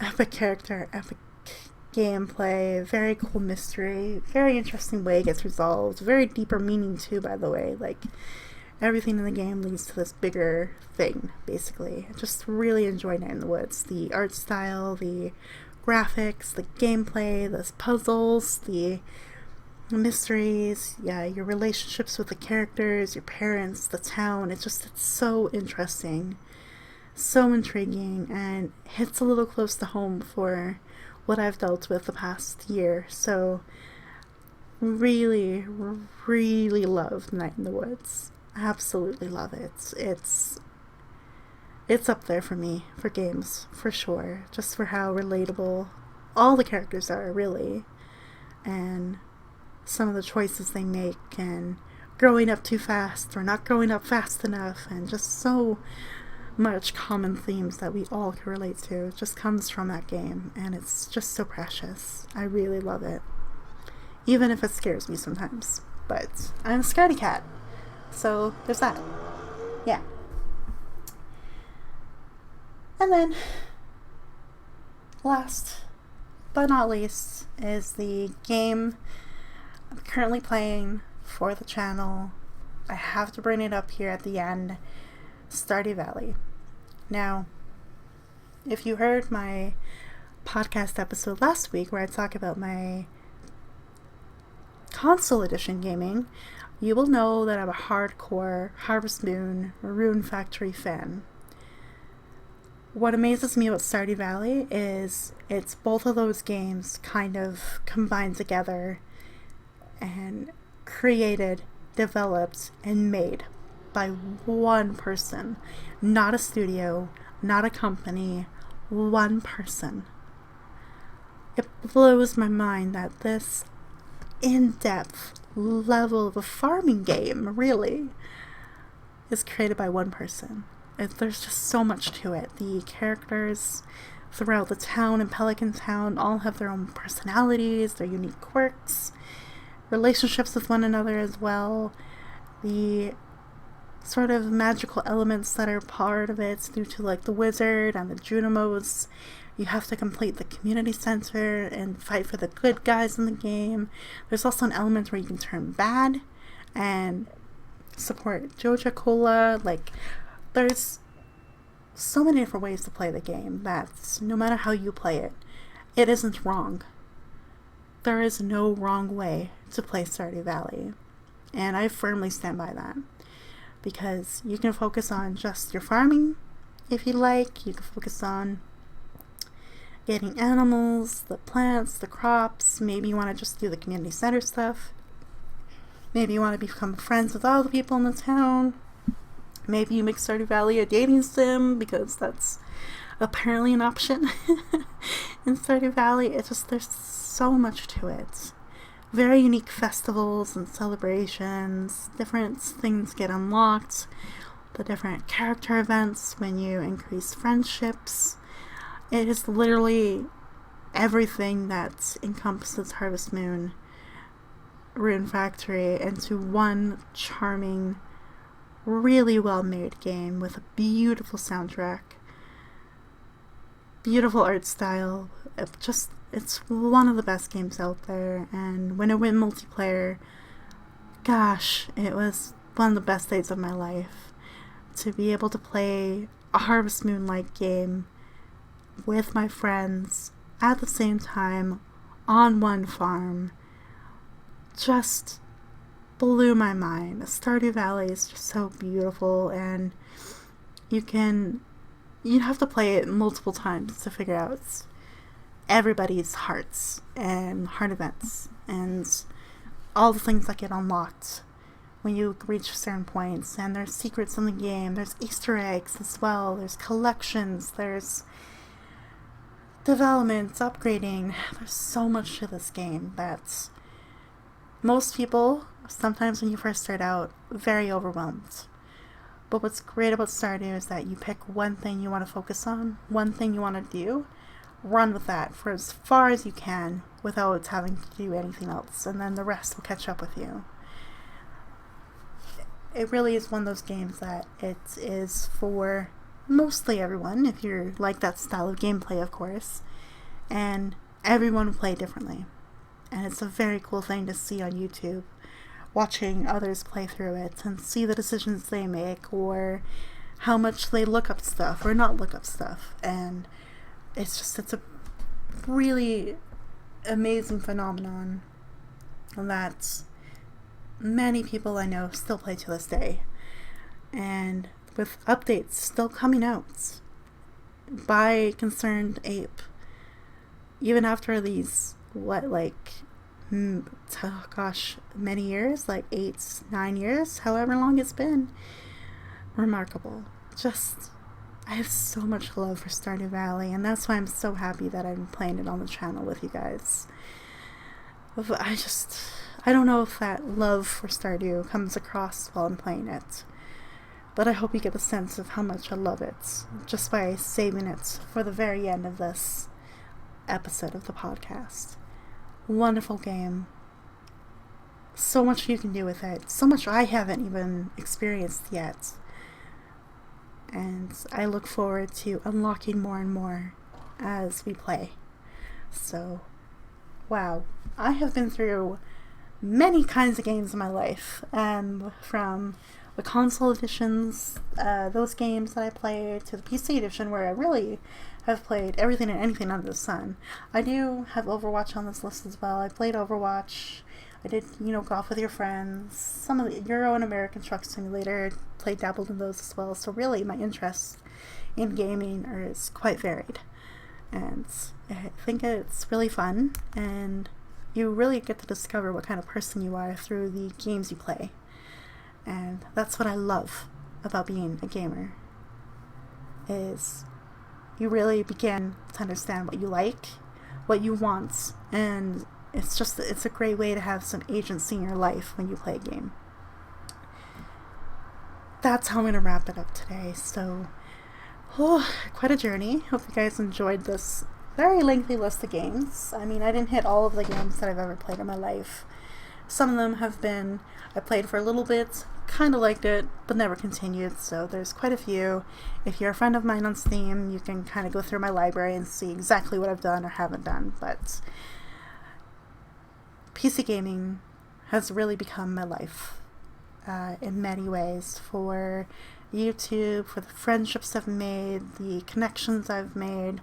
Epic character, epic gameplay, very cool mystery, very interesting way it gets resolved, very deeper meaning too, by the way. Like, everything in the game leads to this bigger thing, basically. I just really enjoy Night in the Woods. The art style, the graphics, the gameplay, the puzzles, the mysteries, your relationships with the characters, your parents, the town. It's so interesting, so intriguing, and hits a little close to home for what I've dealt with the past year. So really, really love Night in the Woods. Absolutely love it. It's up there for me for games, for sure, just for how relatable all the characters are, really, and some of the choices they make, and growing up too fast or not growing up fast enough, and just so much common themes that we all can relate to just comes from that game, and it's just so precious. I really love it, even if it scares me sometimes, but I'm a scaredy cat, so there's that. Yeah. And then last but not least is the game I'm currently playing for the channel. I have to bring it up here at the end. Stardew Valley. Now, if you heard my podcast episode last week where I talk about my console edition gaming, you will know that I'm a hardcore Harvest Moon Rune Factory fan. What amazes me about Stardew Valley is it's both of those games kind of combined together and created, developed, and made by one person. Not a studio, not a company, one person. It blows my mind that this in-depth level of a farming game, really, is created by one person. There's just so much to it. The characters throughout the town and Pelican Town all have their own personalities, their unique quirks, relationships with one another as well. The sort of magical elements that are part of it due to, like, the wizard and the Junimos. You have to complete the community center and fight for the good guys in the game. There's also an element where you can turn bad and support Joja Cola. Like, there's so many different ways to play the game that no matter how you play it, it isn't wrong. There is no wrong way to play Stardew Valley, and I firmly stand by that, because you can focus on just your farming if you like. You can focus on getting animals, the plants, the crops. Maybe you want to just do the community center stuff. Maybe you want to become friends with all the people in the town. Maybe you make Stardew Valley a dating sim because that's apparently an option in Stardew Valley. There's so much to it. Very unique festivals and celebrations. Different things get unlocked. The different character events when you increase friendships. It is literally everything that encompasses Harvest Moon Rune Factory into one charming, really well-made game with a beautiful soundtrack, beautiful art style. It's one of the best games out there, and when it went multiplayer, gosh, it was one of the best days of my life. To be able to play a Harvest Moon-like game with my friends at the same time on one farm just blew my mind. Stardew Valley is just so beautiful, and you have to play it multiple times to figure out everybody's hearts and heart events and all the things that get unlocked when you reach certain points. And there's secrets in the game, there's Easter eggs as well, there's collections, there's development, upgrading. There's so much to this game that most people, sometimes when you first start out, very overwhelmed. But what's great about Stardew is that you pick one thing you want to focus on, one thing you want to do, run with that for as far as you can without having to do anything else, and then the rest will catch up with you. It really is one of those games that it is for mostly everyone, if you're like that style of gameplay, of course, and everyone will play differently. And it's a very cool thing to see on YouTube, watching others play through it and see the decisions they make or how much they look up stuff or not look up stuff. And it's a really amazing phenomenon that many people I know still play to this day. And with updates still coming out by Concerned Ape, even after these, many years, 8-9 years, however long it's been. Remarkable. I have so much love for Stardew Valley, and that's why I'm so happy that I'm playing it on the channel with you guys. I don't know if that love for Stardew comes across while I'm playing it, but I hope you get a sense of how much I love it just by saving it for the very end of this episode of the podcast. Wonderful game. So much you can do with it. So much I haven't even experienced yet. And I look forward to unlocking more and more as we play. So, wow. I have been through many kinds of games in my life. From the console editions, those games that I played, to the PC edition where I really have played everything and anything under the sun. I do have Overwatch on this list as well. I played Overwatch. I did, Golf with Your Friends. Some of the Euro and American Truck Simulator. Dabbled in those as well. So really, my interest in gaming is quite varied. And I think it's really fun. And you really get to discover what kind of person you are through the games you play. And that's what I love about being a gamer. Is you really begin to understand what you like, what you want, and it's a great way to have some agency in your life when you play a game. That's how I'm going to wrap it up today. So, quite a journey. Hope you guys enjoyed this very lengthy list of games. I mean, I didn't hit all of the games that I've ever played in my life. Some of them have been, I played for a little bit, kind of liked it, but never continued, so there's quite a few. If you're a friend of mine on Steam, you can kind of go through my library and see exactly what I've done or haven't done, but PC gaming has really become my life in many ways, for YouTube, for the friendships I've made, the connections I've made,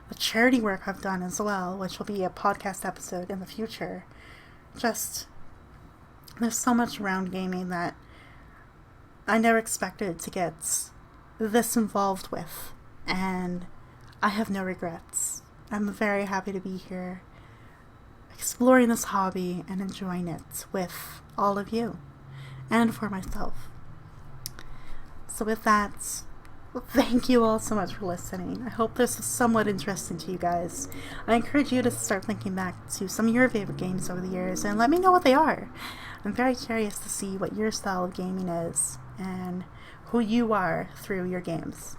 the charity work I've done as well, which will be a podcast episode in the future. There's so much around gaming that I never expected to get this involved with, and I have no regrets. I'm very happy to be here, exploring this hobby and enjoying it with all of you and for myself. So with that, thank you all so much for listening. I hope this was somewhat interesting to you guys. I encourage you to start thinking back to some of your favorite games over the years and let me know what they are. I'm very curious to see what your style of gaming is and who you are through your games.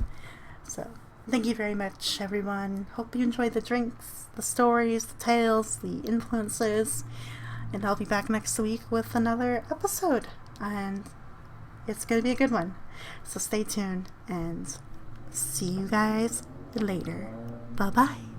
So, thank you very much, everyone. Hope you enjoyed the drinks, the stories, the tales, the influences. And I'll be back next week with another episode. And it's going to be a good one. So stay tuned and see you guys later. Bye-bye.